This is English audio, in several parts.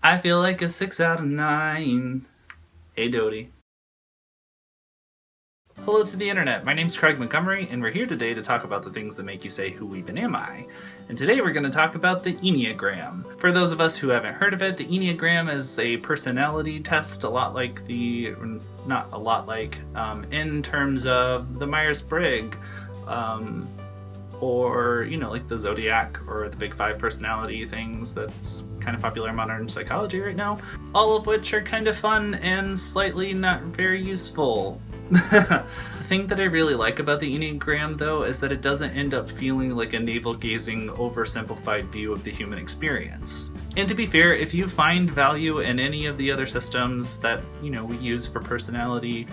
I feel like a 6 out of 9. Hey, Dodie. Hello to the internet, my name's Craig Montgomery, and we're here today to talk about the things that make you say, who even am I? And today we're going to talk about the Enneagram. For those of us who haven't heard of it, the Enneagram is a personality test, in terms of the Myers-Briggs, or, like the Zodiac or the Big Five personality things that's kind of popular in modern psychology right now. All of which are kind of fun and slightly not very useful. The thing that I really like about the Enneagram, though, is that it doesn't end up feeling like a navel-gazing, oversimplified view of the human experience. And to be fair, if you find value in any of the other systems that, we use for personality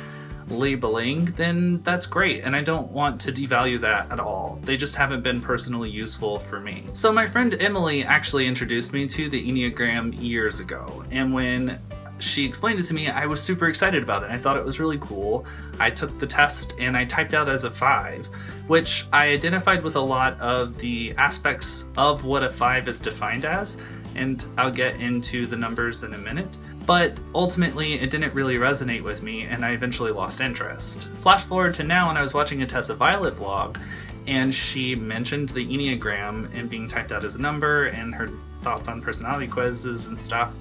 labeling, then that's great, and I don't want to devalue that at all. They just haven't been personally useful for me. So my friend Emily actually introduced me to the Enneagram years ago, and when she explained it to me, I was super excited about it. I thought it was really cool. I took the test and I typed out as a 5, which I identified with a lot of the aspects of what a 5 is defined as, and I'll get into the numbers in a minute. But ultimately, it didn't really resonate with me, and I eventually lost interest. Flash forward to now, and I was watching a Tessa Violet vlog, and she mentioned the Enneagram and being typed out as a number, and her thoughts on personality quizzes and stuff.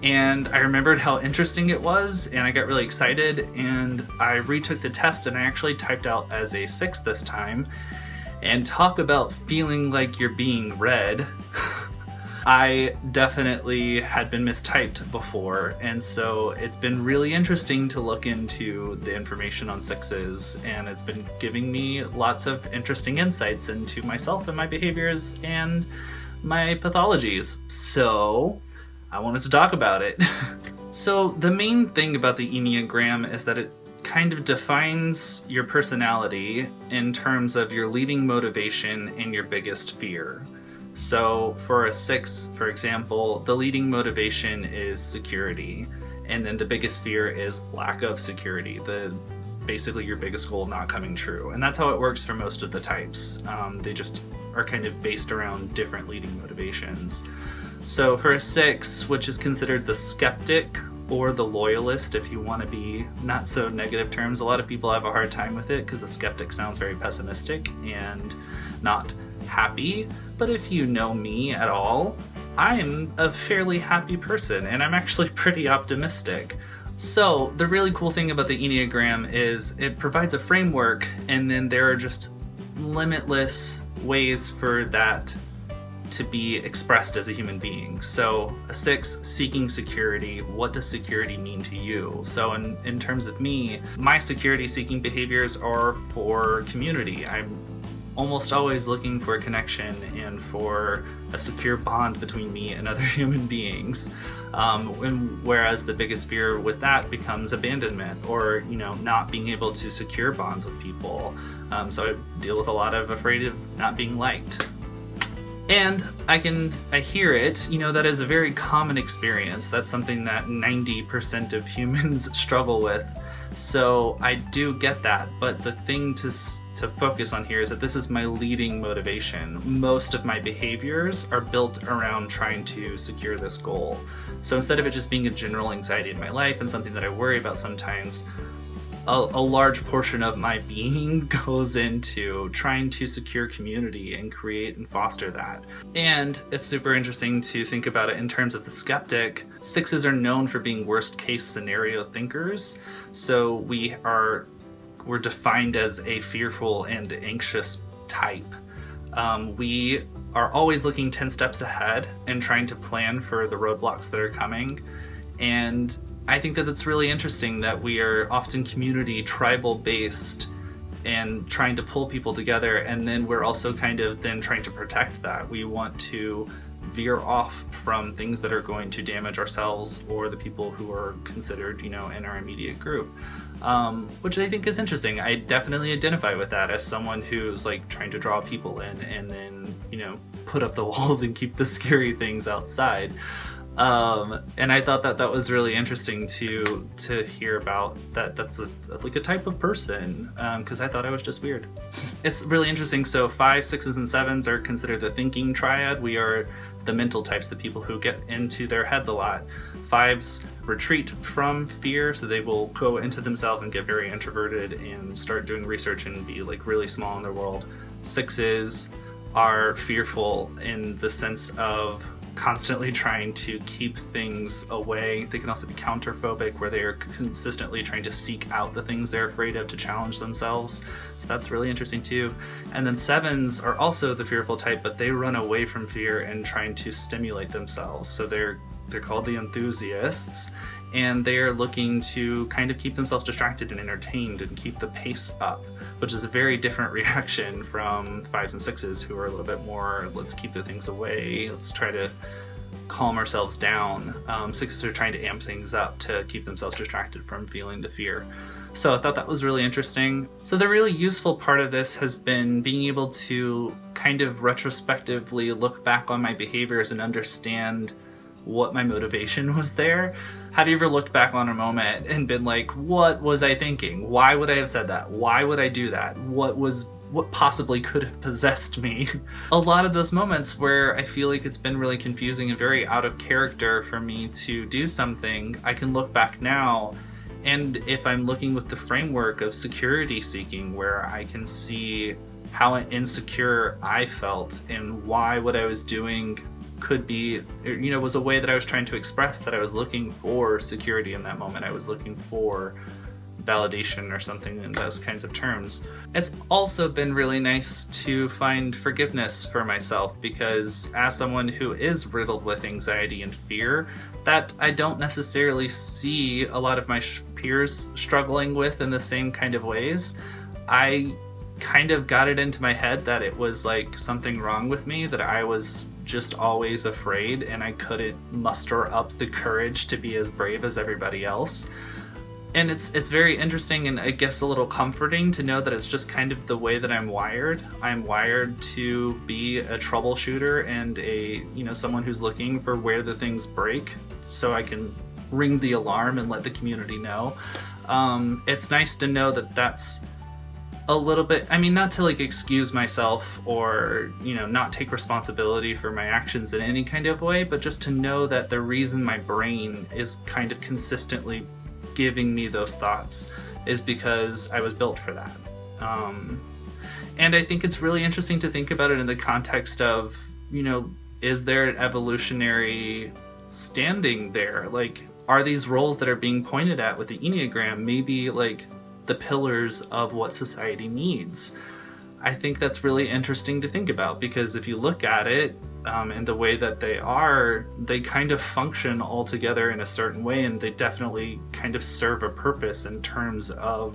And I remembered how interesting it was, and I got really excited, and I retook the test, and I actually typed out as a 6 this time. And talk about feeling like you're being read. I definitely had been mistyped before, and so it's been really interesting to look into the information on 6s, and it's been giving me lots of interesting insights into myself and my behaviors and my pathologies. So I wanted to talk about it. So the main thing about the Enneagram is that it kind of defines your personality in terms of your leading motivation and your biggest fear. So for a 6, for example, the leading motivation is security, and then the biggest fear is lack of security, basically your biggest goal not coming true. And that's how it works for most of the types. They just are kind of based around different leading motivations. So for a 6, which is considered the skeptic or the loyalist, if you want to be not so negative terms, a lot of people have a hard time with it because the skeptic sounds very pessimistic and not happy. But if you know me at all, I am a fairly happy person, and I'm actually pretty optimistic. So the really cool thing about the Enneagram is it provides a framework, and then there are just limitless ways for that to be expressed as a human being. So a 6, seeking security. What does security mean to you? So in terms of me, my security seeking behaviors are for community. I'm almost always looking for a connection and for a secure bond between me and other human beings. Whereas the biggest fear with that becomes abandonment, or not being able to secure bonds with people. So I deal with a lot of afraid of not being liked. And I hear it, that is a very common experience. That's something that 90% of humans struggle with. So I do get that, but the thing to focus on here is that this is my leading motivation. Most of my behaviors are built around trying to secure this goal. So instead of it just being a general anxiety in my life and something that I worry about sometimes, a large portion of my being goes into trying to secure community and create and foster that. And it's super interesting to think about it in terms of the skeptic. 6s are known for being worst case scenario thinkers. So we're defined as a fearful and anxious type. We are always looking 10 steps ahead and trying to plan for the roadblocks that are coming. And I think that it's really interesting that we are often community, tribal based, and trying to pull people together, and then we're also kind of then trying to protect that. We want to veer off from things that are going to damage ourselves or the people who are considered, in our immediate group, which I think is interesting. I definitely identify with that as someone who's like trying to draw people in and then, put up the walls and keep the scary things outside. And I thought that that was really interesting to hear about that. That's like a type of person, because I thought I was just weird. It's really interesting. So 5, 6s, and 7s are considered the thinking triad. We are the mental types, the people who get into their heads a lot. 5s retreat from fear, so they will go into themselves and get very introverted and start doing research and be like really small in their world. 6s are fearful in the sense of constantly trying to keep things away. They can also be counterphobic, where they are consistently trying to seek out the things they're afraid of to challenge themselves. So that's really interesting too. And then 7s are also the fearful type, but they run away from fear and trying to stimulate themselves. So they're called the enthusiasts, and they are looking to kind of keep themselves distracted and entertained and keep the pace up, which is a very different reaction from 5s and 6s, who are a little bit more, let's keep the things away, let's try to calm ourselves down. 6s are trying to amp things up to keep themselves distracted from feeling the fear. So I thought that was really interesting. So the really useful part of this has been being able to kind of retrospectively look back on my behaviors and understand what my motivation was there. Have you ever looked back on a moment and been like, what was I thinking? Why would I have said that? Why would I do that? What possibly could have possessed me? A lot of those moments where I feel like it's been really confusing and very out of character for me to do something, I can look back now, and if I'm looking with the framework of security seeking, where I can see how insecure I felt and why what I was doing could be, was a way that I was trying to express that I was looking for security in that moment. I was looking for validation or something in those kinds of terms. It's also been really nice to find forgiveness for myself, because as someone who is riddled with anxiety and fear, that I don't necessarily see a lot of my peers struggling with in the same kind of ways. I kind of got it into my head that it was like something wrong with me, that I was just always afraid and I couldn't muster up the courage to be as brave as everybody else. And it's very interesting and I guess a little comforting to know that it's just kind of the way that I'm wired. I'm wired to be a troubleshooter and someone who's looking for where the things break so I can ring the alarm and let the community know. It's nice to know that that's a little bit, not to like excuse myself or, not take responsibility for my actions in any kind of way, but just to know that the reason my brain is kind of consistently giving me those thoughts is because I was built for that. And I think it's really interesting to think about it in the context of, is there an evolutionary standing there? Like, are these roles that are being pointed at with the Enneagram maybe like the pillars of what society needs? I think that's really interesting to think about, because if you look at it and the way that they kind of function all together in a certain way, and they definitely kind of serve a purpose in terms of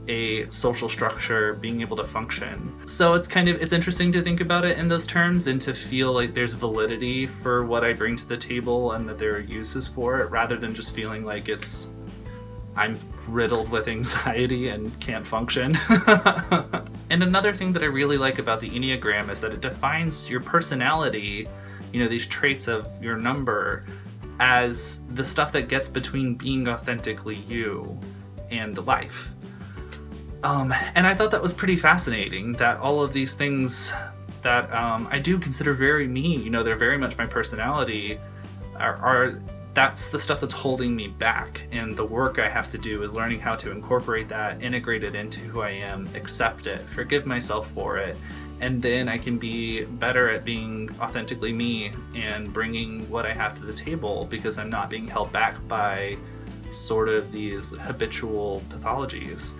a social structure being able to function. So it's interesting to think about it in those terms and to feel like there's validity for what I bring to the table and that there are uses for it, rather than just feeling like I'm riddled with anxiety and can't function. And another thing that I really like about the Enneagram is that it defines your personality, these traits of your number, as the stuff that gets between being authentically you and life. And I thought that was pretty fascinating, that all of these things that I do consider very me, they're very much my personality, that's the stuff that's holding me back, and the work I have to do is learning how to incorporate that, integrate it into who I am, accept it, forgive myself for it, and then I can be better at being authentically me and bringing what I have to the table, because I'm not being held back by sort of these habitual pathologies.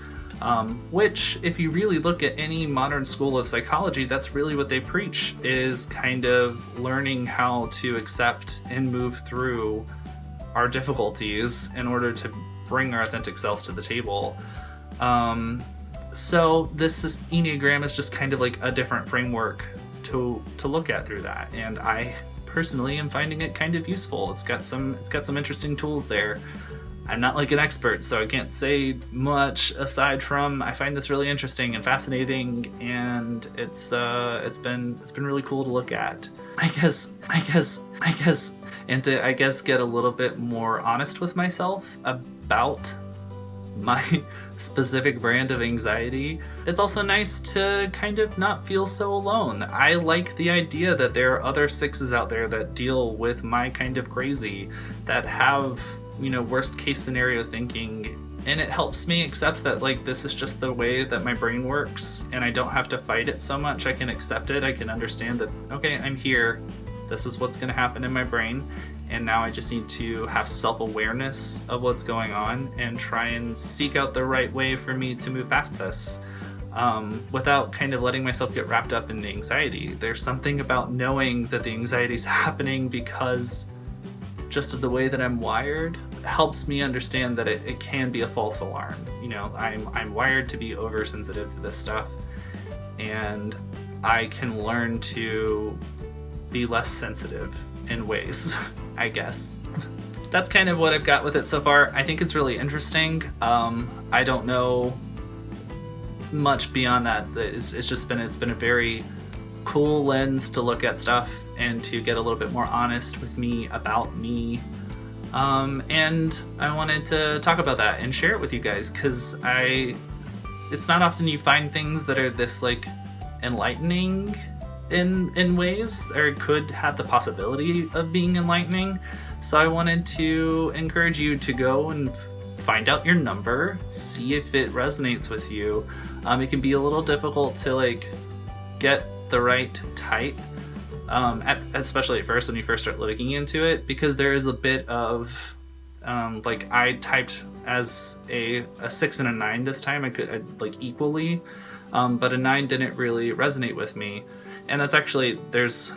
Which, if you really look at any modern school of psychology, that's really what they preach, is kind of learning how to accept and move through our difficulties in order to bring our authentic selves to the table. So this Enneagram is just kind of like a different framework to look at through that, and I personally am finding it kind of useful. It's got some interesting tools there. I'm not like an expert, so I can't say much aside from I find this really interesting and fascinating, and it's been really cool to look at. I guess, and to get a little bit more honest with myself about my specific brand of anxiety. It's also nice to kind of not feel so alone. I like the idea that there are other 6s out there that deal with my kind of crazy, that have, worst case scenario thinking, and it helps me accept that like this is just the way that my brain works, and I don't have to fight it so much. I can accept it. I can understand that, okay, I'm here, this is what's going to happen in my brain, and now I just need to have self-awareness of what's going on and try and seek out the right way for me to move past this, without kind of letting myself get wrapped up in the anxiety. There's something about knowing that the anxiety is happening because just of the way that I'm wired helps me understand that it can be a false alarm. I'm wired to be oversensitive to this stuff, and I can learn to be less sensitive in ways, I guess. That's kind of what I've got with it so far. I think it's really interesting. I don't know much beyond that. It's been a very cool lens to look at stuff and to get a little bit more honest with me about me. And I wanted to talk about that and share it with you guys, because it's not often you find things that are this like enlightening in ways, or could have the possibility of being enlightening. So I wanted to encourage you to go and find out your number, see if it resonates with you. It can be a little difficult to like get the right type, especially at first when you first start looking into it, because there is a bit of like I typed as a 6 and a 9 this time. I could like equally, but a 9 didn't really resonate with me. And that's actually, it's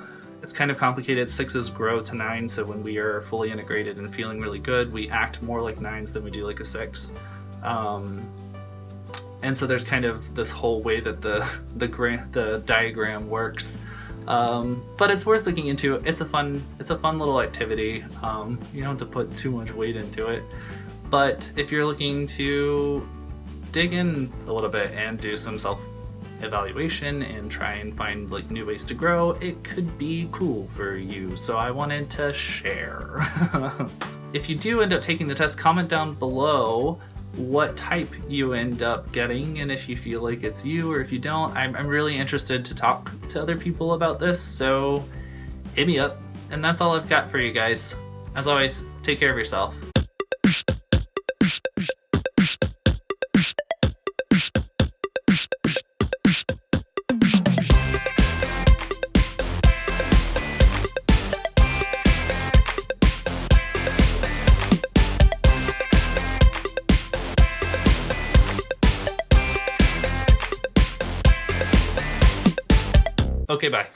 kind of complicated. 6s grow to 9, so when we are fully integrated and feeling really good, we act more like 9s than we do like a 6. And so there's kind of this whole way that the diagram works. But it's worth looking into. It's a fun little activity. You don't have to put too much weight into it. But if you're looking to dig in a little bit and do some self-evaluation and try and find like new ways to grow, it could be cool for you. So I wanted to share. If you do end up taking the test, comment down below what type you end up getting, and if you feel like it's you, or if you don't. I'm really interested to talk to other people about this, so hit me up. And that's all I've got for you guys. As always, take care of yourself. Okay, bye.